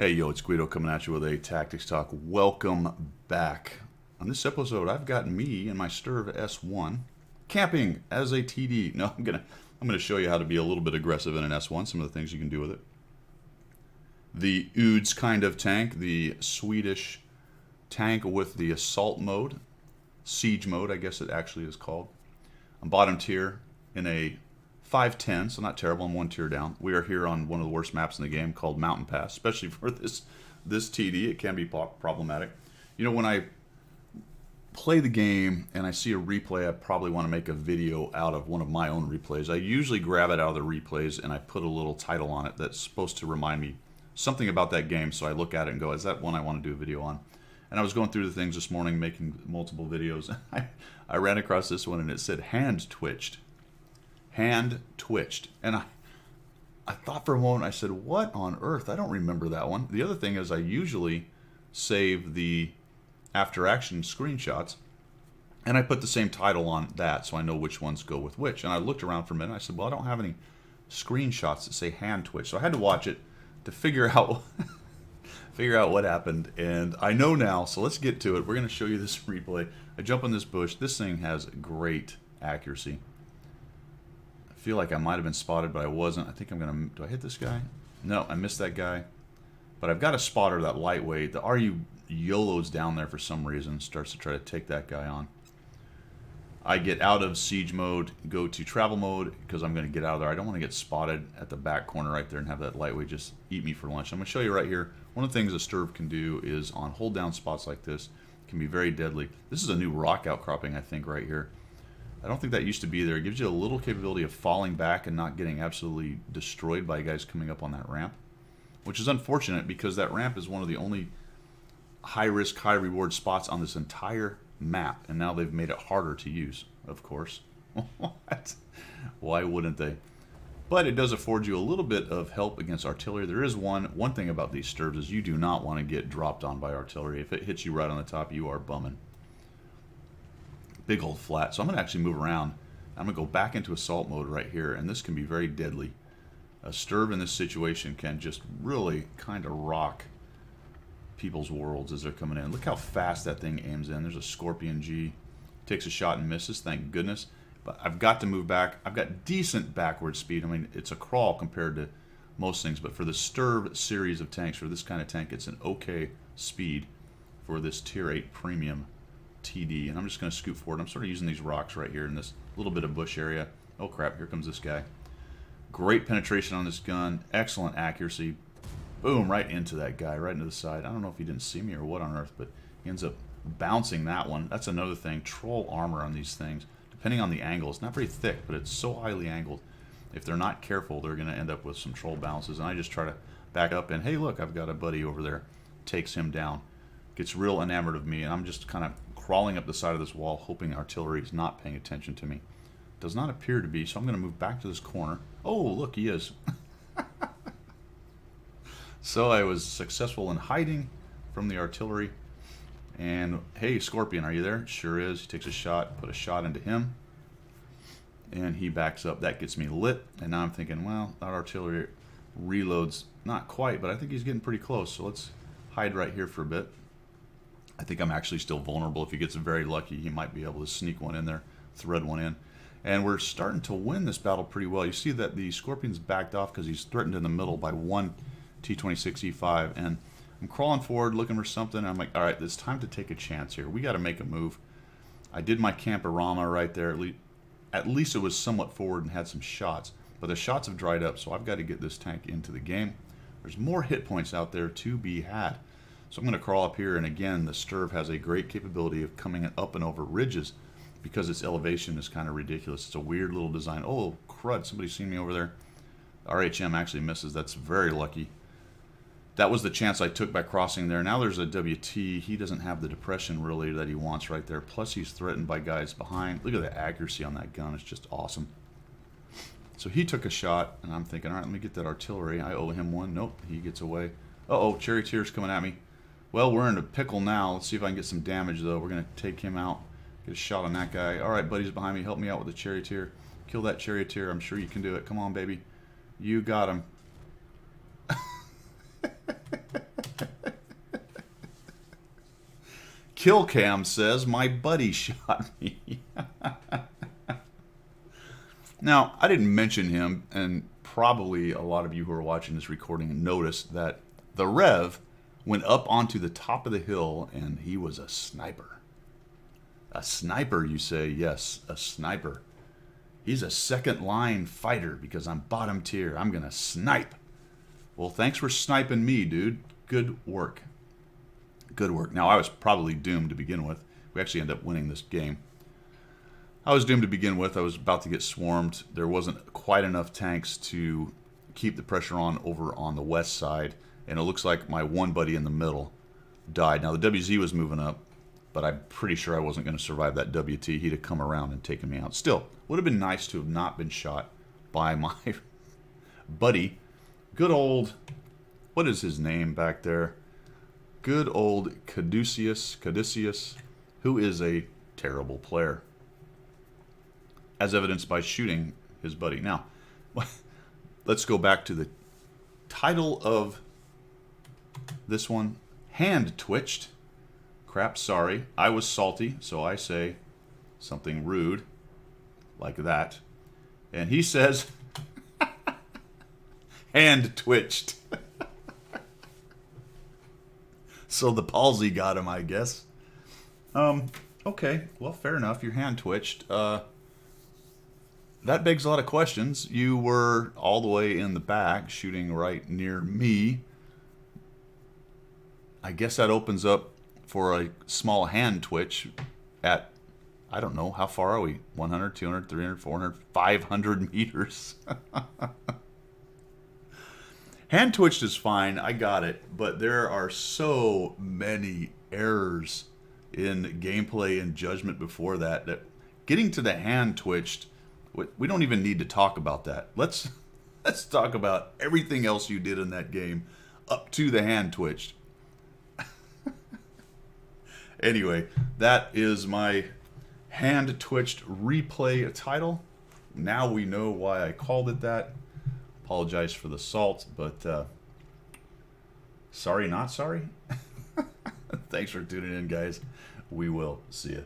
Hey, yo, it's Guido coming at you with a Tactics Talk. Welcome back. On this episode, I've got me and my Sturv S1 camping as a TD. No, I'm gonna show you how to be a little bit aggressive in an S1, some of the things you can do with it. The Uds kind of tank, the Swedish tank with the assault mode, siege mode, I guess it actually is called. On bottom tier in a 510, so not terrible. I'm one tier down. We are here on one of the worst maps in the game called Mountain Pass, especially for this TD. It can be problematic. You know, when I play the game and I see a replay, I probably want to make a video out of one of my own replays. I usually grab it out of the replays and I put a little title on it that's supposed to remind me something about that game, so I look at it and go, is that one I want to do a video on? And I was going through the things this morning, making multiple videos. I ran across this one and it said hand twitched. Hand twitched. And I thought for a moment, I said, what on earth? I don't remember that one. The other thing is I usually save the after action screenshots and I put the same title on that so I know which ones go with which. And I looked around for a minute and I said, well, I don't have any screenshots that say hand twitch. So I had to watch it to figure out what happened. And I know now, so let's get to it. We're going to show you this replay. I jump on this bush. This thing has great accuracy. I feel like I might have been spotted, but I wasn't. I think I'm going to... Do I hit this guy? No, I missed that guy. But I've got a spotter, that lightweight. The RU YOLO's down there for some reason. Starts to try to take that guy on. I get out of siege mode, go to travel mode, because I'm going to get out of there. I don't want to get spotted at the back corner right there and have that lightweight just eat me for lunch. I'm going to show you right here. One of the things a Sturv can do is on hold down spots like this, can be very deadly. This is a new rock outcropping, I think, right here. I don't think that used to be there. It gives you a little capability of falling back and not getting absolutely destroyed by guys coming up on that ramp, which is unfortunate because that ramp is one of the only high-risk, high-reward spots on this entire map, and now they've made it harder to use, of course. What? Why wouldn't they? But it does afford you a little bit of help against artillery. There is one thing about these Sturvs is you do not want to get dropped on by artillery. If it hits you right on the top, you are bumming. Big old flat. So I'm going to actually move around. I'm going to go back into assault mode right here, and this can be very deadly. A Sturv in this situation can just really kind of rock people's worlds as they're coming in. Look how fast that thing aims in. There's a Scorpion G. Takes a shot and misses, thank goodness. But I've got to move back. I've got decent backward speed. I mean, it's a crawl compared to most things, but for the Sturv series of tanks, for this kind of tank, it's an okay speed for this Tier 8 Premium TD. And I'm just going to scoot forward. I'm sort of using these rocks right here in this little bit of bush area. Oh crap, here comes this guy. Great penetration on this gun. Excellent accuracy. Boom, right into that guy, right into the side. I don't know if he didn't see me or what on earth, but he ends up bouncing that one. That's another thing. Troll armor on these things, depending on the angle. It's not very thick, but it's so highly angled. If they're not careful, they're going to end up with some troll bounces. And I just try to back up and, hey, look, I've got a buddy over there. Takes him down. Gets real enamored of me, and I'm just kind of crawling up the side of this wall, hoping artillery is not paying attention to me. Does not appear to be, so I'm going to move back to this corner. Oh, look, he is. So I was successful in hiding from the artillery. And, hey, Scorpion, are you there? Sure is. He takes a shot, put a shot into him. And he backs up. That gets me lit. And now I'm thinking, well, that artillery reloads. Not quite, but I think he's getting pretty close. So let's hide right here for a bit. I think I'm actually still vulnerable. If he gets very lucky, he might be able to sneak one in there, thread one in. And we're starting to win this battle pretty well. You see that the Scorpion's backed off because he's threatened in the middle by one T-26E5. And I'm crawling forward looking for something. And I'm like, all right, it's time to take a chance here. We got to make a move. I did my camperama right there. At least it was somewhat forward and had some shots. But the shots have dried up, so I've got to get this tank into the game. There's more hit points out there to be had. So I'm going to crawl up here, and again, the Sturv has a great capability of coming up and over ridges because its elevation is kind of ridiculous. It's a weird little design. Oh, crud, somebody's seen me over there. RHM actually misses. That's very lucky. That was the chance I took by crossing there. Now there's a WT. He doesn't have the depression really that he wants right there. Plus he's threatened by guys behind. Look at the accuracy on that gun. It's just awesome. So he took a shot, and I'm thinking, all right, let me get that artillery. I owe him one. Nope, he gets away. Uh-oh, Charioteer's coming at me. Well, we're in a pickle now. Let's see if I can get some damage, though. We're going to take him out. Get a shot on that guy. All right, buddies behind me. Help me out with the Charioteer. Kill that Charioteer. I'm sure you can do it. Come on, baby. You got him. Killcam says, my buddy shot me. Now, I didn't mention him, and probably a lot of you who are watching this recording noticed that the Rev went up onto the top of the hill, and he was a sniper. A sniper, you say? Yes, a sniper. He's a second-line fighter because I'm bottom tier. I'm going to snipe. Well, thanks for sniping me, dude. Good work. Good work. Now, I was probably doomed to begin with. We actually ended up winning this game. I was doomed to begin with. I was about to get swarmed. There wasn't quite enough tanks to keep the pressure on over on the west side. And it looks like my one buddy in the middle died. Now, the WZ was moving up, but I'm pretty sure I wasn't going to survive that WT. He'd have come around and taken me out. Still, would have been nice to have not been shot by my buddy. Good old, what is his name back there? Good old Caduceus, who is a terrible player, as evidenced by shooting his buddy. Now, let's go back to the title of this one. Hand twitched. Crap, sorry. I was salty, so I say something rude like that. And he says, hand twitched. So the palsy got him, I guess. Okay, well, fair enough. Your hand twitched. That begs a lot of questions. You were all the way in the back, shooting right near me. I guess that opens up for a small hand twitch at, I don't know, how far are we? 100, 200, 300, 400, 500 meters. Hand twitched is fine, I got it, but there are so many errors in gameplay and judgment before that that getting to the hand twitched, we don't even need to talk about that. Let's talk about everything else you did in that game up to the hand twitched. Anyway, that is my hand twitched replay title. Now we know why I called it that. Apologize for the salt, but sorry not sorry. Thanks for tuning in, guys. We will see you.